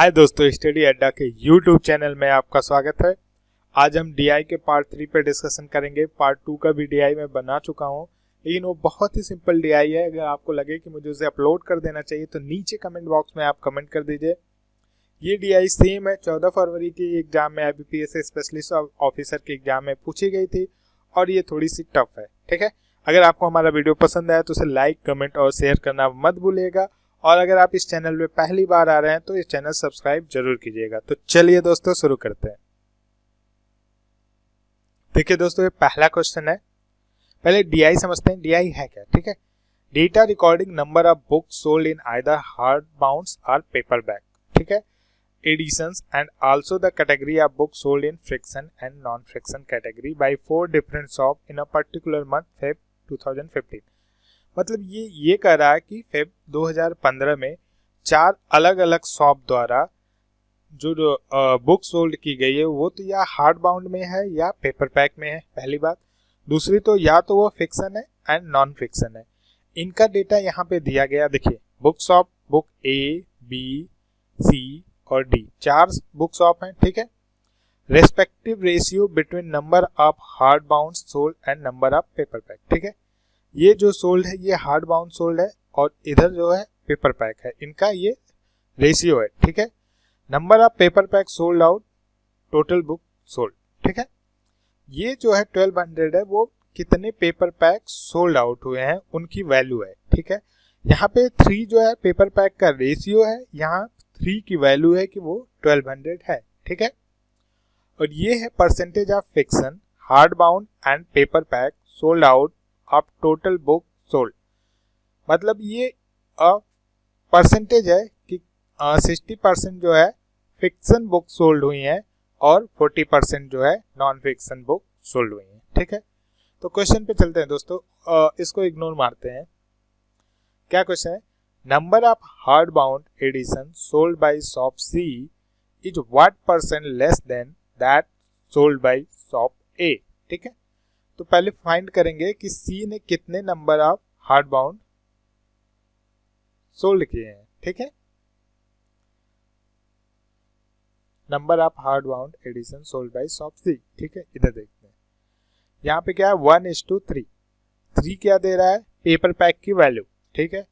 हाय दोस्तों, स्टडी अड्डा के यूट्यूब चैनल में आपका स्वागत है। आज हम डीआई के पार्ट 3 पे डिस्कशन करेंगे। पार्ट 2 का भी डीआई मैं बना चुका हूँ, लेकिन वो बहुत ही सिंपल डीआई है। अगर आपको लगे कि मुझे उसे अपलोड कर देना चाहिए तो नीचे कमेंट बॉक्स में आप कमेंट कर दीजिए। ये डीआई सेम है, 14 फरवरी की एग्जाम में IBPS स्पेशलिस्ट ऑफिसर के एग्जाम में पूछी गई थी और ये थोड़ी सी टफ है। ठीक है, अगर आपको हमारा वीडियो पसंद आया तो उसे लाइक, कमेंट और शेयर करना मत भूलिएगा। और अगर आप इस चैनल पे पहली बार आ रहे हैं तो इस चैनल सब्सक्राइब जरूर कीजिएगा। तो चलिए दोस्तों शुरू करते हैं। देखिए दोस्तों, ये पहला क्वेश्चन है। पहले डीआई समझते हैं, डीआई है क्या। ठीक है, data recording number of books sold in either hard bounds और पेपरबैक। ठीक है, editions and also the category of books sold in fiction and non fiction category by 4 different shop in a particular month Feb 2015। मतलब ये कह रहा है कि Feb 2015 में 4 अलग अलग शॉप द्वारा जो बुक सोल्ड की गई है वो तो या हार्ड बाउंड में है या पेपर पैक में है, पहली बात। दूसरी तो या तो वो फिक्शन है एंड नॉन फिक्शन है। इनका डेटा यहाँ पे दिया गया। देखिए, बुक शॉप, बुक ए, बी, सी और डी, 4 बुक शॉप हैं। ठीक है, respective ratio between number of hard bound sold and number of paper pack. ठीक है, ये जो सोल्ड है ये हार्ड बाउंड सोल्ड है और इधर जो है पेपर पैक है, इनका ये रेशियो है। ठीक है, number of paper pack sold out, total book sold. ठीक है, ये जो है 1200 है, वो कितने पेपर पैक सोल्ड आउट हुए हैं उनकी वैल्यू है। ठीक है, यहाँ पे 3 जो है पेपर पैक का रेशियो है, यहाँ 3 की वैल्यू है कि वो 1200 है। ठीक है, और ये है percentage of fiction, hard bound and paper pack sold out of total book sold. मतलब ये परसेंटेज है कि 60% जो है फिक्शन बुक सोल्ड हुई हैं और 40% जो है नॉन फिक्शन बुक सोल्ड हुई हैं। ठीक है, तो क्वेश्चन पे चलते हैं दोस्तों। इसको इग्नोर मारते हैं। क्या क्वेश्चन है? Number of hard bound edition sold by shop C is what percent less than that sold by shop A. ठीक है, तो पहले फाइंड करेंगे कि सी ने कितने number of hard bound sold किए हैं। ठीक है, number of hard bound edition sold by shop C. ठीक है, इधर देखते हैं। यहाँ पे क्या है, 1:3। 3 क्या दे रहा है? पेपर पैक की वैल्यू। ठीक है,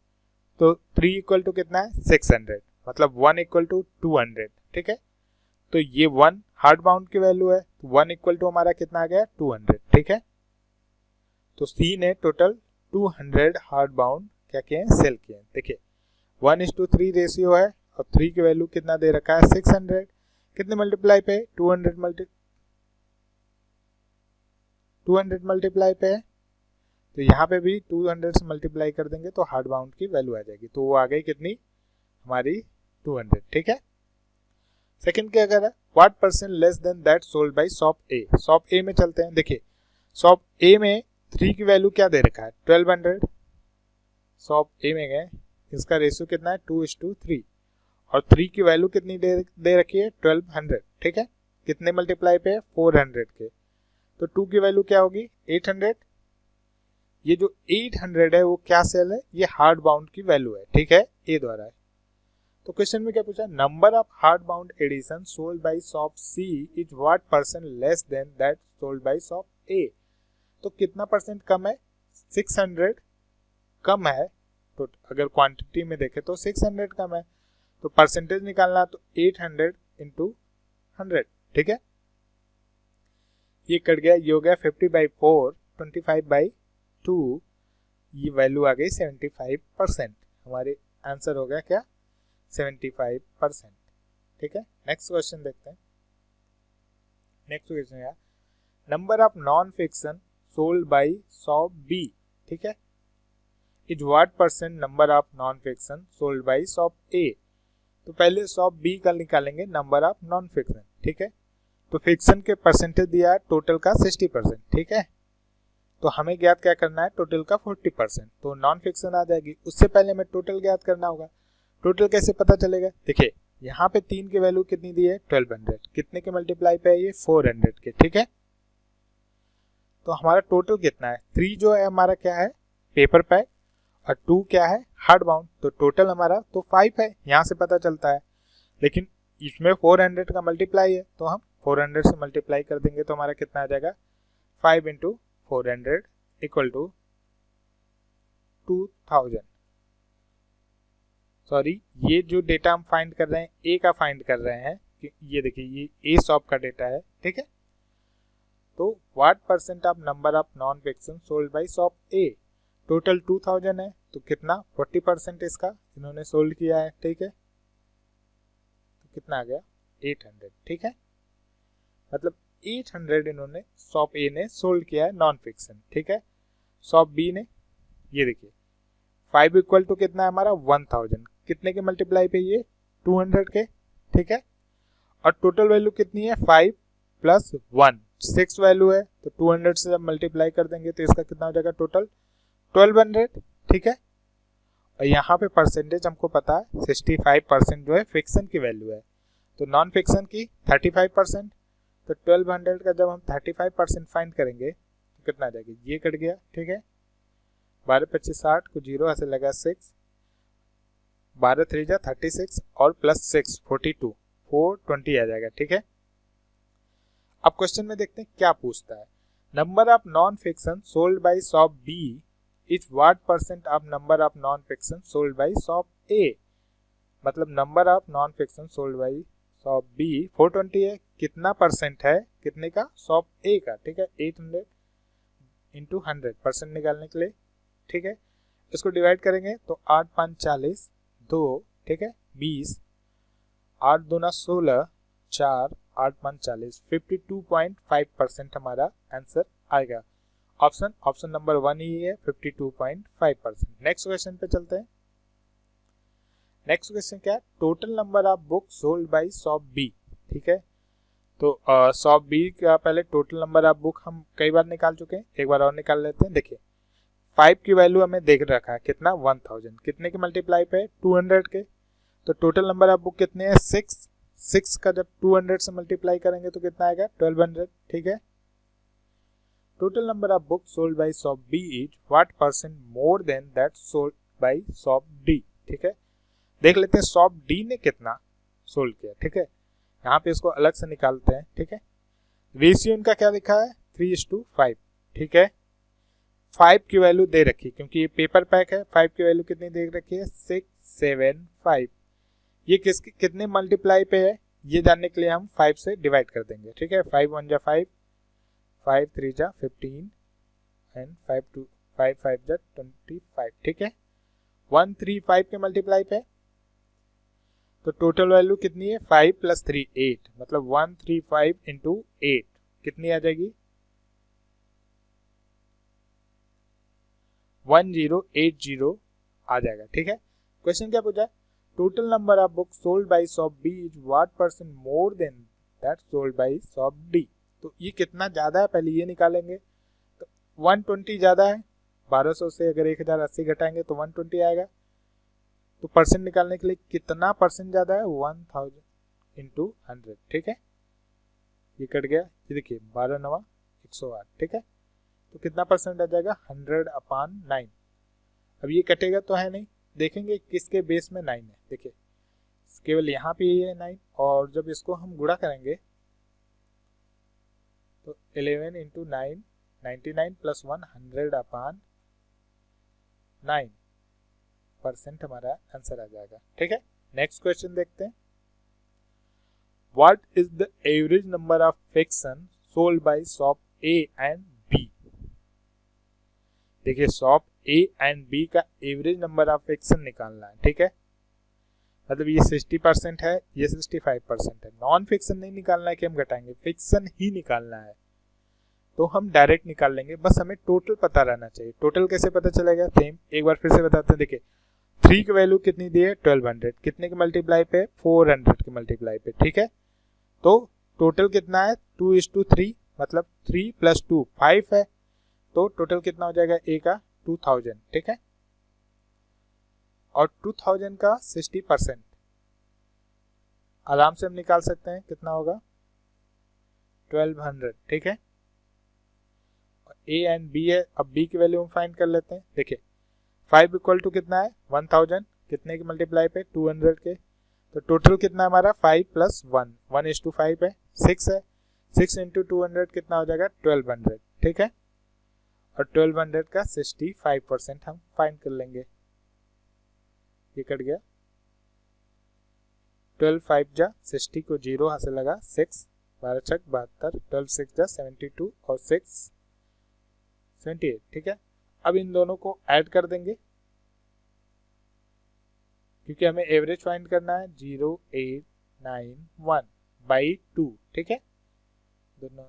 तो 3 इक्वल टू कितना है? 600, मतलब 1 इक्वल टू 200। ठीक है, तो ये 1 हार्ड बाउंड की वैल्यू है, तो 1 इक्वल टू हमारा कितना आ गया? 200। ठीक है, तो सी ने टोटल 200 हार्ड बाउंड क्या किए हैं? सेल किए हैं। देखिए, 1:3 रेशियो है और 3 की वैल्यू कितना दे रखा है? 600। कितने मल्टीप्लाई पे? 200 मल्टीप्लाई पे है, तो यहाँ पे भी 200 से मल्टीप्लाई कर देंगे तो हार्ड बाउंड की वैल्यू आ जाएगी। तो वो आ गई कितनी? हमारी 200। ठीक है, सेकंड क्या कर रहा है? What percent less than that sold by shop A. Shop ए में चलते हैं। देखिए, शॉप ए में 3 की वैल्यू क्या दे रखा है? 1200। शॉप ए में गए, इसका रेशियो कितना है? 2:3 और 3 की वैल्यू कितनी दे रखी है? 1200। ठीक है, कितने मल्टीप्लाई पे है? 400 के, तो 2 की वैल्यू क्या होगी? 800। ये जो 800 है वो क्या सेल है? ये हार्ड बाउंड की वैल्यू है। ठीक है, ए द्वारा है। तो क्वेश्चन में क्या पूछा? Number of hard bound edition sold by shop C is what percent less than that sold by shop A. तो कितना परसेंट कम है? 600 कम है। तो अगर क्वांटिटी में देखें तो 600 कम है, तो परसेंटेज निकालना तो 800 इंटू 100। ठीक है, ये कट गया, ये हो गया 50/4, 25/2, ये वैल्यू आ गई 75%। हमारे आंसर हो गया क्या? 75%। ठीक है, नेक्स्ट क्वेश्चन देखते हैं। नेक्स्ट क्वेश्चन है, number of non fiction sold by shop B. ठीक है, is what percent number of non fiction sold by shop A. तो पहले शॉप बी का निकालेंगे नंबर ऑफ नॉन फिक्शन। ठीक है, तो फिक्शन के परसेंटेज दिया है टोटल का 60%। ठीक है, तो हमें ज्ञात क्या करना है? टोटल का 40%, तो नॉन फिक्शन आ जाएगी। उससे पहले हमें टोटल ज्ञात करना होगा। टोटल कैसे पता चलेगा? देखिए, यहाँ पे 3 की वैल्यू कितनी दी है? 1200। कितने के मल्टीप्लाई पे है? ये 400 के। ठीक है, तो हमारा टोटल कितना है? 3 जो है हमारा क्या है? पेपर पैक, और 2 क्या है? Hard bound. तो टोटल हमारा तो 5 है, यहाँ से पता चलता है। लेकिन इसमें 400 का मल्टीप्लाई है तो हम 400 से मल्टीप्लाई कर देंगे तो हमारा कितना आ जाएगा 5 इंटू 400 इक्वल टू 2000। सॉरी, ये जो डेटा हम फाइंड कर रहे हैं ए का फाइंड कर रहे हैं, ये देखिए ये ए शॉप का डेटा है, ठीक है। तो what percent of number of non fiction sold by shop A, total 2000 है तो कितना 40% इसका इन्होंने सोल्ड किया है, ठीक है। तो कितना आ गया 800, ठीक है। मतलब 800 इन्होंने शॉप ए ने सोल्ड किया है नॉन फिक्शन, ठीक है। शॉप बी ने ये देखिए 5 इक्वल टू कितना है हमारा 1000, कितने के मल्टीप्लाई पे ये 200 के, ठीक है। और टोटल वैल्यू कितनी है 5 प्लस 1 6 वैल्यू है तो 200 से जब मल्टीप्लाई कर देंगे तो इसका कितना हो जाएगा टोटल 1200, ठीक है। और यहाँ पे परसेंटेज हमको पता है 65% जो है फिक्शन की वैल्यू है, तो नॉन फिक्शन की 35%। तो 1200 का जब हम 35% फाइंड करेंगे तो कितना आ जाएगा, ये कट गया, ठीक है। 12 25 60 को 0 ऐसे लगा 6, 12 3 जा 36 और प्लस 6 42 420 आ जाएगा, ठीक है। अब क्वेश्चन में देखते हैं क्या पूछता है। Number of non fiction sold by shop B is what percent of number of non fiction sold by shop A. मतलब number of non fiction sold by shop B 420 है, कितना परसेंट है कितने का शॉप ए का, ठीक है। 800 इंटू 100 परसेंट निकालने के लिए, ठीक है। इसको डिवाइड करेंगे तो 8 5 40 2, ठीक है 20, 8 दूना 16 4 8 5 40 52.5% हमारा आंसर आएगा। ऑप्शन नंबर 1 ही है 52.5%। नेक्स्ट क्वेश्चन पे चलते हैं। नेक्स्ट क्वेश्चन क्या है, total number of book sold by shop B, ठीक है। तो शॉप बी का पहले टोटल नंबर ऑफ बुक हम कई बार निकाल चुके हैं, एक बार और निकाल लेते हैं। देखिए 5 की वैल्यू हमें देख रखा है कितना 1000, कितने के मल्टीप्लाई पे 200 के, तो टोटल नंबर ऑफ बुक कितने हैं 6 का जब 200 से मल्टीप्लाई करेंगे तो कितना आएगा 1200, ठीक है। Total number of book sold by shop B is what percent more than that sold by shop D, ठीक है। देख लेते हैं शॉप डी ने कितना सोल्ड किया, ठीक है। यहाँ पे इसको अलग से निकालते हैं, ठीक है। रेशियो इनका क्या लिखा है 3:5, ठीक है। 5 की वैल्यू दे रखी क्योंकि ये पेपर पैक है, 5 की वैल्यू कितनी दे रखी है 675। ये कितने मल्टीप्लाई पे है ये जानने के लिए हम 5 से डिवाइड कर देंगे, ठीक है। 5 1 जा 5, 5 3 जा 15 एंड 5 2 5 5 जा 25, ठीक है। 135 के मल्टीप्लाई पे तो टोटल वैल्यू कितनी है 5 प्लस 3 8, मतलब 135 इंटू 8 कितनी आ जाएगी 1080 आ जाएगा, ठीक है। क्वेश्चन क्या पूछा है, total number of book sold by shop B is what percent more than that sold by shop D. तो ये कितना ज्यादा है पहले ये निकालेंगे, तो 120 ज्यादा है, 1200 से अगर 1080 घटाएंगे तो 120 आएगा। तो परसेंट निकालने के लिए कितना परसेंट ज्यादा है 1000 इंटू 100, ठीक है। ये कट गया, ये देखिए 12 9 108, ठीक है। तो कितना परसेंट आ जाएगा 100/9। अब ये कटेगा तो है नहीं, देखेंगे किसके बेस में 9 है, देखिए केवल यहाँ पे ये है 9, और जब इसको हम गुणा करेंगे तो 11 इंटू 9 99 प्लस 1 100/9% हमारा आंसर आ जाएगा, ठीक है। नेक्स्ट क्वेश्चन देखते हैं। What is the average number of fiction sold by shop A and B. देखिए शॉप ए एंड बी का एवरेज नंबर ऑफ फिक्शन निकालना है, ठीक है। मतलब ये 60% है, ये 65% है। नॉन फिक्शन नहीं निकालना है कि हम घटाएंगे, फिक्शन ही निकालना है तो हम डायरेक्ट निकाल लेंगे, बस हमें टोटल पता रहना चाहिए। टोटल कैसे पता चलेगा, सेम एक बार फिर से बताते हैं। देखिए 3 की वैल्यू कितनी दी है 1200, कितने के मल्टीप्लाई पे 400 के मल्टीप्लाई पे, ठीक है। तो टोटल कितना है 2:3, मतलब 3 + 2 5 है, तो टोटल कितना हो जाएगा ए का 2000, ठीक है। और 2000 का 60% आराम से हम निकाल सकते हैं, कितना होगा 1200, ठीक है। ए एंड बी है, अब बी की वैल्यू हम फाइंड कर लेते हैं। देखिए 5 इक्वल टू कितना है 1000, कितने के मल्टीप्लाई पे 200 के, तो टोटल कितना है हमारा 5 + 1, 1:5 है, 6 है, 6 × 200 कितना हो जाएगा 1200, ठीक है। और 1200 का 65% हम फाइंड कर लेंगे। ये कट गया, 12 5 जा 60 को 0 हाथ से लगा 6, 12 छक 72, 12 6 जा 72 और 6 78, ठीक है। अब इन दोनों को ऐड कर देंगे क्योंकि हमें एवरेज फाइंड करना है। 0891/2, ठीक है, दोनों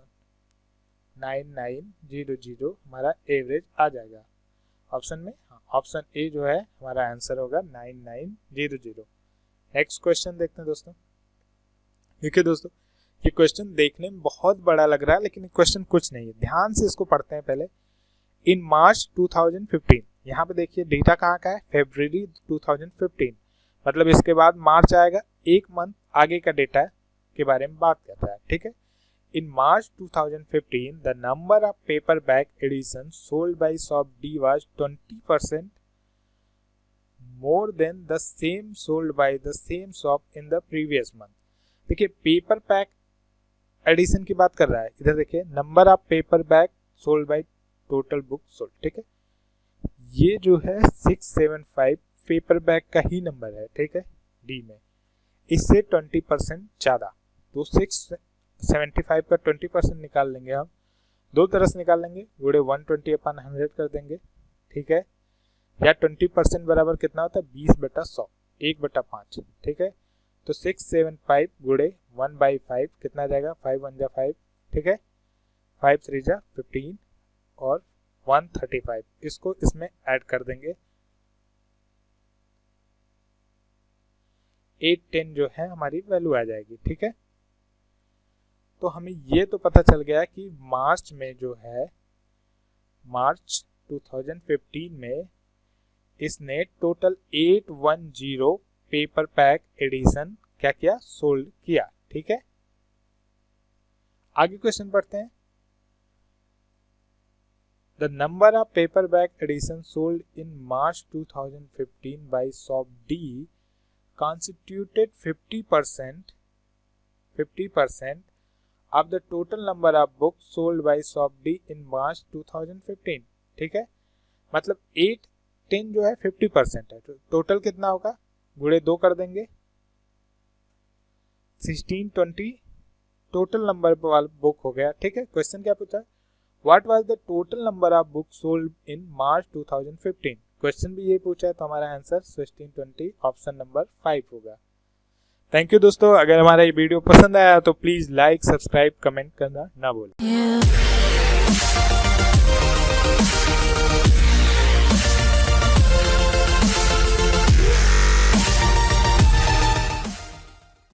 9900 हमारा एवरेज आ जाएगा ऑप्शन में। हाँ, ऑप्शन ए जो है हमारा आंसर होगा 9900। नेक्स्ट क्वेश्चन देखते हैं दोस्तों। देखिए दोस्तों, ये क्वेश्चन देखने में बहुत बड़ा लग रहा है लेकिन क्वेश्चन कुछ नहीं है, ध्यान से इसको पढ़ते हैं पहले। इन मार्च 2015, यहाँ पे देखिए डेटा कहाँ का है, फरवरी 2015, मतलब इसके बाद मार्च आएगा, एक मंथ आगे का डेटा के बारे में बात कर रहा है, ठीक है। In March 2015 the number of paperback edition sold by shop D was 20% more than the same sold by the same shop in the previous month. देखिए पेपर पैक एडिशन की बात कर रहा है, इधर देखिए number of paperback sold by total book sold, ठीक है। ये जो है 675 पेपरबैक का ही नंबर है, ठीक है, डी में, इससे 20% ज्यादा, तो 675 का 20% निकाल लेंगे हम, दो तरह से निकाल लेंगे, गुणे 120/100 कर देंगे, ठीक है, या 20% बराबर कितना होता है 20/100, 1/5, ठीक है। तो 675 गुणे 1/5 कितना जाएगा, 5 1 जा 5, ठीक है, 5 3 जा 15 और 135, इसको इसमें ऐड कर देंगे। 810 जो है हमारी वैल्यू आ जाएगी, ठीक है। तो हमें ये तो पता चल गया कि मार्च में जो है, मार्च 2015 में इसने टोटल 810 पेपर पैक एडिशन क्या किया, सोल्ड किया, ठीक है। आगे क्वेश्चन पढ़ते हैं। The number of paperback editions sold in March 2015 by Shop D constituted 50% of the total number of books sold by Shop D in March 2015, ठीक है। मतलब 810 जो है 50% है, तो टोटल कितना होगा, गुणे 2 कर देंगे, 1620 टोटल नंबर वाला बुक हो गया, ठीक है। क्वेश्चन क्या पूछा, What was the total number of books sold in March 2015? Question भी ये पूछा है, तो हमारा आंसर 1620 ऑप्शन नंबर 5 होगा। थैंक यू दोस्तों, अगर हमारा ये वीडियो पसंद आया तो प्लीज लाइक, सब्सक्राइब, कमेंट करना ना भूलें।